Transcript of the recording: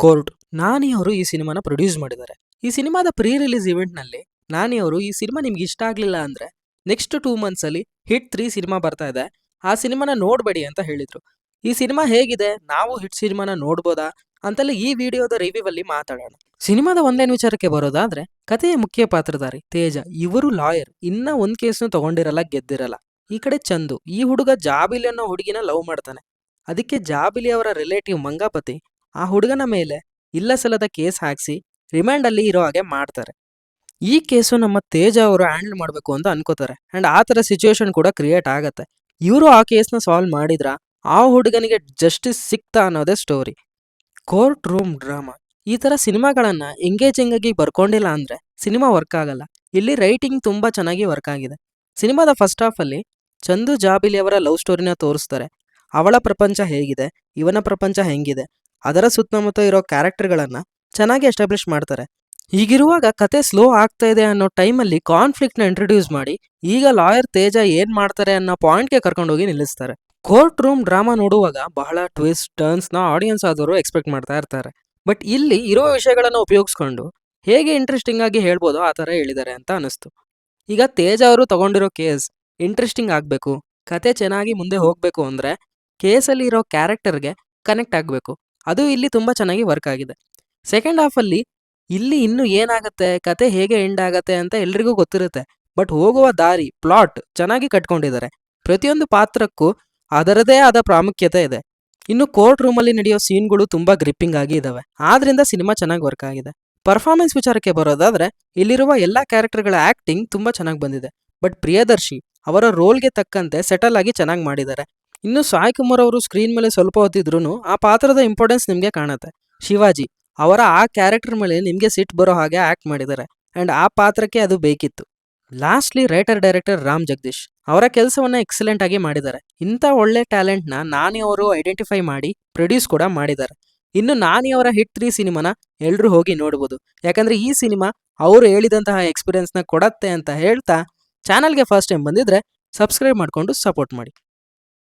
Court ನಾನಿ ಅವರು ಈ ಸಿನಿಮಾನ ಪ್ರೊಡ್ಯೂಸ್ ಮಾಡಿದ್ದಾರೆ. ಈ ಸಿನಿಮಾದ ಪ್ರೀ ರಿಲೀಸ್ ಇವೆಂಟ್ ನಲ್ಲಿ ನಾನಿ ಅವರು ಈ ಸಿನಿಮಾ ನಿಮ್ಗೆ ಇಷ್ಟ ಆಗ್ಲಿಲ್ಲ ಅಂದ್ರೆ ನೆಕ್ಸ್ಟ್ 2 ಮಂತ್ಸ್ ಅಲ್ಲಿ ಹಿಟ್ 3 ಸಿನಿಮಾ ಬರ್ತಾ ಇದೆ, ಆ ಸಿನಿಮಾನ ನೋಡ್ಬೇಡಿ ಅಂತ ಹೇಳಿದ್ರು. ಈ ಸಿನಿಮಾ ಹೇಗಿದೆ, ನಾವು ಹಿಟ್ ಸಿನಿಮಾನ ನೋಡ್ಬೋದಾ ಅಂತೆಲ್ಲ ಈ ವಿಡಿಯೋದ ರಿವ್ಯೂ ಅಲ್ಲಿ ಮಾತಾಡೋಣ. ಸಿನಿಮಾದ ಒಂದೇನು ವಿಚಾರಕ್ಕೆ ಬರೋದಾದ್ರೆ, ಕಥೆಯ ಮುಖ್ಯ ಪಾತ್ರಧಾರಿ ತೇಜ ಇವರು ಲಾಯರ್, ಇನ್ನ ಒಂದ್ ಕೇಸ್ನು ತಗೊಂಡಿರಲ್ಲ, ಗೆದ್ದಿರಲ್ಲ. ಈ ಕಡೆ ಚಂದು, ಈ ಹುಡುಗ ಜಾಬಿಲಿ ಅನ್ನೋ ಹುಡುಗಿನ ಲವ್ ಮಾಡ್ತಾನೆ. ಅದಕ್ಕೆ ಜಾಬಿಲಿ ಅವರ ರಿಲೇಟಿವ್ ಮಂಗಾಪತಿ ಆ ಹುಡುಗನ ಮೇಲೆ ಇಲ್ಲ ಸಲ್ಲದ ಕೇಸ್ ಹಾಕ್ಸಿ ರಿಮ್ಯಾಂಡ್ ಅಲ್ಲಿ ಇರೋ ಹಾಗೆ ಮಾಡ್ತಾರೆ. ಈ ಕೇಸು ನಮ್ಮ ತೇಜ ಅವರು ಹ್ಯಾಂಡಲ್ ಮಾಡಬೇಕು ಅಂತ ಅನ್ಕೋತಾರೆ ಅಂಡ್ ಆ ತರ ಸಿಚುವೇಶನ್ ಕೂಡ ಕ್ರಿಯೇಟ್ ಆಗತ್ತೆ. ಇವರು ಆ ಕೇಸ್ನ ಸಾಲ್ವ್ ಮಾಡಿದ್ರ ಆ ಹುಡುಗನಿಗೆ ಜಸ್ಟಿಸ್ ಸಿಕ್ತಾ ಅನ್ನೋದೇ ಸ್ಟೋರಿ. ಕೋರ್ಟ್ ರೂಮ್ ಡ್ರಾಮಾ ಈ ತರ ಸಿನಿಮಾಗಳನ್ನ ಎಂಗೇಜಿಂಗ್ ಆಗಿ ಬರ್ಕೊಂಡಿಲ್ಲ ಅಂದ್ರೆ ಸಿನಿಮಾ ವರ್ಕ್ ಆಗಲ್ಲ. ಇಲ್ಲಿ ರೈಟಿಂಗ್ ತುಂಬಾ ಚೆನ್ನಾಗಿ ವರ್ಕ್ ಆಗಿದೆ. ಸಿನಿಮಾದ ಫಸ್ಟ್ ಹಾಫ್ ಅಲ್ಲಿ ಚಂದು ಜಾಬಿಲಿ ಅವರ ಲವ್ ಸ್ಟೋರಿನ ತೋರಿಸ್ತಾರೆ. ಅವಳ ಪ್ರಪಂಚ ಹೇಗಿದೆ, ಇವನ ಪ್ರಪಂಚ ಹೆಂಗಿದೆ, ಅದರ ಸುತ್ತಮುತ್ತ ಇರೋ ಕ್ಯಾರೆಕ್ಟರ್ಗಳನ್ನ ಚೆನ್ನಾಗಿ ಎಸ್ಟಾಬ್ಲಿಷ್ ಮಾಡ್ತಾರೆ. ಹೀಗಿರುವಾಗ ಕತೆ ಸ್ಲೋ ಆಗ್ತಾ ಇದೆ ಅನ್ನೋ ಟೈಮಲ್ಲಿ ಕಾನ್ಫ್ಲಿಕ್ಟ್ನ ಇಂಟ್ರೊಡ್ಯೂಸ್ ಮಾಡಿ ಈಗ ಲಾಯರ್ ತೇಜ ಏನ್ ಮಾಡ್ತಾರೆ ಅನ್ನೋ ಪಾಯಿಂಟ್ಗೆ ಕರ್ಕೊಂಡೋಗಿ ನಿಲ್ಲಿಸ್ತಾರೆ. ಕೋರ್ಟ್ ರೂಮ್ ಡ್ರಾಮಾ ನೋಡುವಾಗ ಬಹಳ ಟ್ವಿಸ್ಟ್ ಟರ್ನ್ಸ್ನ ಆಡಿಯನ್ಸ್ ಆದವರು ಎಕ್ಸ್ಪೆಕ್ಟ್ ಮಾಡ್ತಾ ಇರ್ತಾರೆ. ಬಟ್ ಇಲ್ಲಿ ಇರೋ ವಿಷಯಗಳನ್ನು ಉಪಯೋಗಿಸ್ಕೊಂಡು ಹೇಗೆ ಇಂಟ್ರೆಸ್ಟಿಂಗ್ ಆಗಿ ಹೇಳ್ಬೋದೋ ಆ ಥರ ಹೇಳಿದ್ದಾರೆ ಅಂತ ಅನಿಸ್ತು. ಈಗ ತೇಜ ಅವರು ತಗೊಂಡಿರೋ ಕೇಸ್ ಇಂಟ್ರೆಸ್ಟಿಂಗ್ ಆಗಬೇಕು, ಕತೆ ಚೆನ್ನಾಗಿ ಮುಂದೆ ಹೋಗಬೇಕು ಅಂದರೆ ಕೇಸಲ್ಲಿ ಇರೋ ಕ್ಯಾರೆಕ್ಟರ್ಗೆ ಕನೆಕ್ಟ್ ಆಗಬೇಕು. ಅದು ಇಲ್ಲಿ ತುಂಬಾ ಚೆನ್ನಾಗಿ ವರ್ಕ್ ಆಗಿದೆ. ಸೆಕೆಂಡ್ ಹಾಫಲ್ಲಿ ಇಲ್ಲಿ ಇನ್ನು ಏನಾಗತ್ತೆ, ಕತೆ ಹೇಗೆ ಎಂಡ್ ಆಗತ್ತೆ ಅಂತ ಎಲ್ರಿಗೂ ಗೊತ್ತಿರುತ್ತೆ. ಬಟ್ ಹೋಗುವ ದಾರಿ, ಪ್ಲಾಟ್ ಚೆನ್ನಾಗಿ ಕಟ್ಕೊಂಡಿದ್ದಾರೆ. ಪ್ರತಿಯೊಂದು ಪಾತ್ರಕ್ಕೂ ಅದರದೇ ಆದ ಪ್ರಾಮುಖ್ಯತೆ ಇದೆ. ಇನ್ನು ಕೋರ್ಟ್ ರೂಮಲ್ಲಿ ನಡೆಯೋ ಸೀನ್ಗಳು ತುಂಬಾ ಗ್ರಿಪ್ಪಿಂಗ್ ಆಗಿ ಇದಾವೆ. ಆದ್ರಿಂದ ಸಿನಿಮಾ ಚೆನ್ನಾಗಿ ವರ್ಕ್ ಆಗಿದೆ. ಪರ್ಫಾರ್ಮೆನ್ಸ್ ವಿಚಾರಕ್ಕೆ ಬರೋದಾದ್ರೆ ಇಲ್ಲಿರುವ ಎಲ್ಲಾ ಕ್ಯಾರೆಕ್ಟರ್ಗಳ ಆಕ್ಟಿಂಗ್ ತುಂಬಾ ಚೆನ್ನಾಗಿ ಬಂದಿದೆ. ಬಟ್ ಪ್ರಿಯದರ್ಶಿ ಅವರ ರೋಲ್ಗೆ ತಕ್ಕಂತೆ ಸೆಟಲ್ ಆಗಿ ಚೆನ್ನಾಗಿ ಮಾಡಿದ್ದಾರೆ. ಇನ್ನು ಸಾಯಿ ಕುಮಾರ್ ಅವರು ಸ್ಕ್ರೀನ್ ಮೇಲೆ ಸ್ವಲ್ಪ ಹೊತ್ತಿದ್ರು ಆ ಪಾತ್ರದ ಇಂಪಾರ್ಟೆನ್ಸ್ ನಿಮಗೆ ಕಾಣುತ್ತೆ. ಶಿವಾಜಿ ಅವರ ಆ ಕ್ಯಾರೆಕ್ಟರ್ ಮೇಲೆ ನಿಮಗೆ ಸಿಟ್ ಬರೋ ಹಾಗೆ ಆಕ್ಟ್ ಮಾಡಿದ್ದಾರೆ ಅಂಡ್ ಆ ಪಾತ್ರಕ್ಕೆ ಅದು ಬೇಕಿತ್ತು. Lastly writer director Ram Jagadish ಅವರ ಕೆಲಸವನ್ನ ಎಕ್ಸಲೆಂಟ್ ಆಗಿ ಮಾಡಿದ್ದಾರೆ. ಇಂಥ ಒಳ್ಳೆ ಟ್ಯಾಲೆಂಟ್ನ ನಾನಿ ಅವರು ಐಡೆಂಟಿಫೈ ಮಾಡಿ ಪ್ರೊಡ್ಯೂಸ್ ಕೂಡ ಮಾಡಿದ್ದಾರೆ. ಇನ್ನು ನಾನಿ ಅವರ ಹಿಟ್ 3 ಸಿನಿಮಾನ ಎಲ್ಲರೂ ಹೋಗಿ ನೋಡ್ಬೋದು. ಯಾಕಂದ್ರೆ ಈ ಸಿನಿಮಾ ಅವರು ಹೇಳಿದಂತಹ ಎಕ್ಸ್ಪೀರಿಯನ್ಸ್ನ ಕೊಡತ್ತೆ ಅಂತ ಹೇಳ್ತಾ, ಚಾನಲ್ಗೆ ಫಸ್ಟ್ ಟೈಮ್ ಬಂದಿದ್ರೆ ಸಬ್ಸ್ಕ್ರೈಬ್ ಮಾಡಿಕೊಂಡು ಸಪೋರ್ಟ್ ಮಾಡಿ.